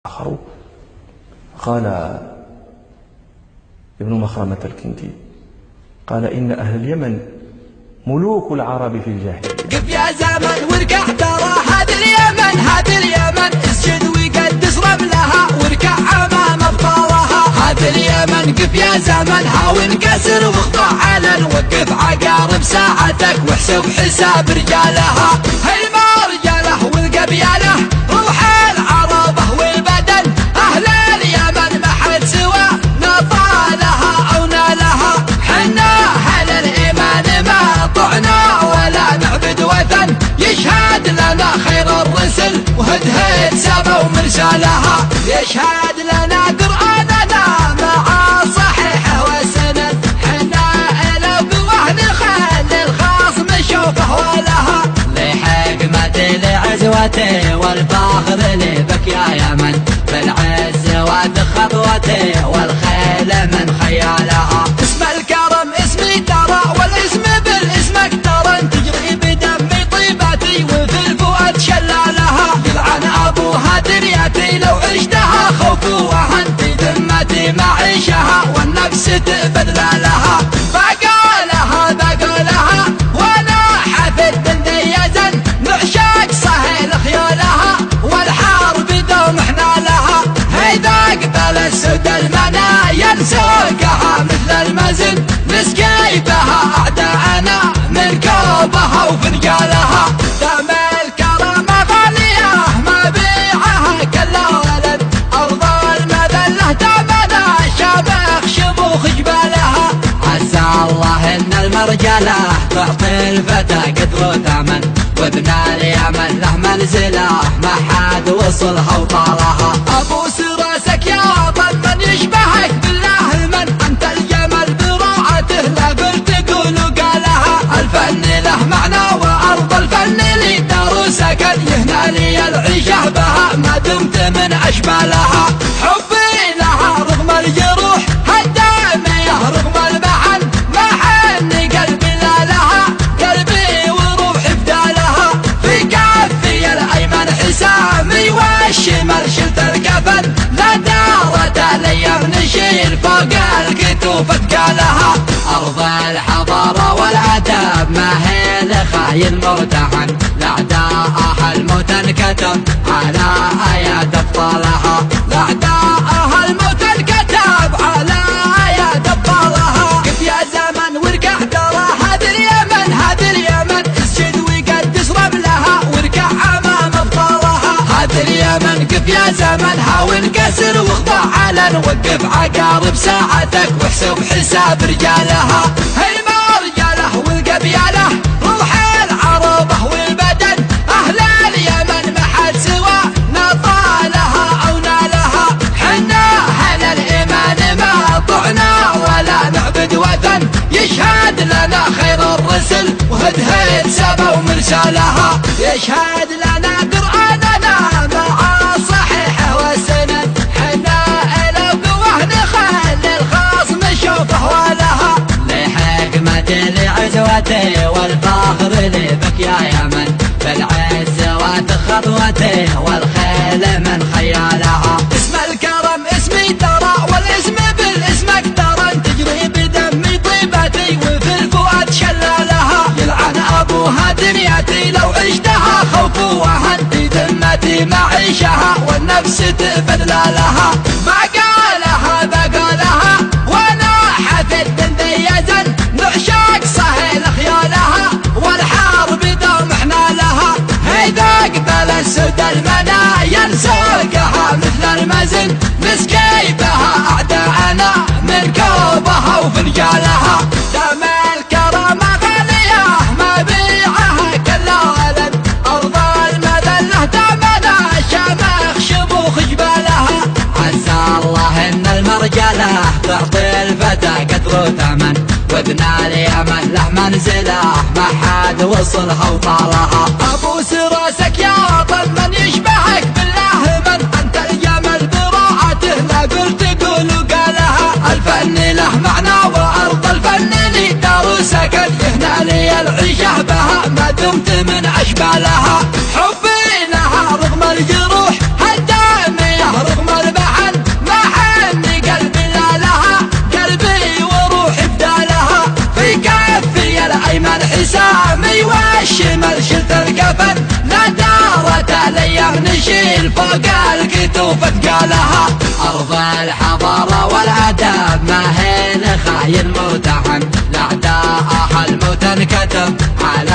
آخر قال ابن مخرمة الكندي قال إن أهل اليمن ملوك العرب في الجاهلية. قف يا زمن واركع ترى هذه اليمن اسجد وقدس رملها واركع أمام أبطالها. هذه اليمن قف يا زمن هاون كسر واخضع علن وقف عقارب ساعتك واحسب حساب رجالها. هي ما رجاله والقبيله روح العربه والبدن أهل اليمن ما حد سوى نطالها أو نالها. حنا أهل الإيمان ما طعنا ولا نعبد وثن يشهد لنا خير الرسل وهدهد سما ومرسالها. يشهد لنا قرآننا مع صحيحه وسند حنا لو قوه نخلي الخصم شوفه ولها. لحكمتي لعزوتي والفخر لي بك يا يمن بالعز وبخطوتي والخيل من خيالها. اسم الكرم اسمي ترى والاسم بالاسم اكترن تجري بدمي طيبتي وفي الفؤاد شلالها. يلعن ابوها دنيتي لو عشتها خوف وهن في ذمتي معيشها والنفس تبذلالها. بقولها وانا حفظ بالديزن معشاق صهيل خيالها والحرب دوم احنا لها. هيدا قبل السود المنايا نسوقها مثل المزن نسقي بها اعداءنا من كوبها وفنجالها. دم الكرامة غالية ما بيعها كل ولد ارض المذلة دمنا شامخ شموخ جبالها. عسى الله ان المرجلة تعطي الفتى قدر وثمن وابن اليمن له منزله ما حد وصلها وطالها. ابوس راسك يا وطن من يشبهك بالله من انت الجمل براعته لا قلت تقول وقالها. الفن له معنى وارض الفن لي دار سكن يهنى لي العيشه بها ما دمت من اشبالها. حبي لها رغم الجروح هالداميه رغم المحن ما حن قلبي لا لها. قلبي وروحي فدالها في كفي الايمن حسامي والشمال شلت الكفن لا دارت الايام نشيل فوق الكتوف اتقالها. ارض الحضاره والادب ما هي لخاين مرتهن لاعداءها الموت انكتب على ايات ابطالها. لاعداءها الموت انكتب على ايات ابطالها. قف يا زمن واركع ترى هذه اليمن اسجد وقدس رملها واركع امام ابطالها. هذه اليمن قف يا زمن هاون كسر واخضع علن وقف عقارب ساعتك واحسب حساب رجالها. هي ما رجاله والقبيله روح العربه والبدن أهل اليمن ما حد سوى نطالها أو نالها. حنا أهل الإيمان ما طعنا ولا نعبد وثن يشهد لنا خير الرسل وهدهد سما ومرسالها. يشهد لنا قرآننا مع صحيحه وسند حنا لو قوه نخلي الخصم شوفه ولها. لحكمتي لعزوتي والفخر لي بك يا يمن بالعز وبخطوتي والخيل من خيالها. اسم الكرم اسمي ترى والاسم بالاسم اكترن تجري بدمي طيبتي وفي الفؤاد شلالها. يلعن ابوها دنيتي لو عشتها خوف وهن في ذمتي معيشها والنفس تبذلالها. بقولها وانا حفظ بالديزن معشاق صهيل خيالها والحرب دوم احنا لها. هيدا قبل السود المنايا نسوقها مثل المزن نسقي بها اعداءنا من كوبها وفنجالها. دم الكرامة غالية ما بيعها كل ولد ارض المذلة دمنا شامخ شموخ جبالها. عسى الله ان المرجلة تعطي الفتى قدر وثمن وابن اليمن له منزله ما حد وصلها وطالها. ابوس راسك يا وطن من يشبهك بالله من انت الجمل براعته لا قلت تقول وقالها. الفن له معنى وارض الفن لي دار سكن يهنى لي العيشه بها ما دمت من اشبالها. حبي لها رغم الجروح هالداميه رغم رجالها. أرض الحضارة والأدب ما هي خاين متحن، لأعداءها الموت انكتب على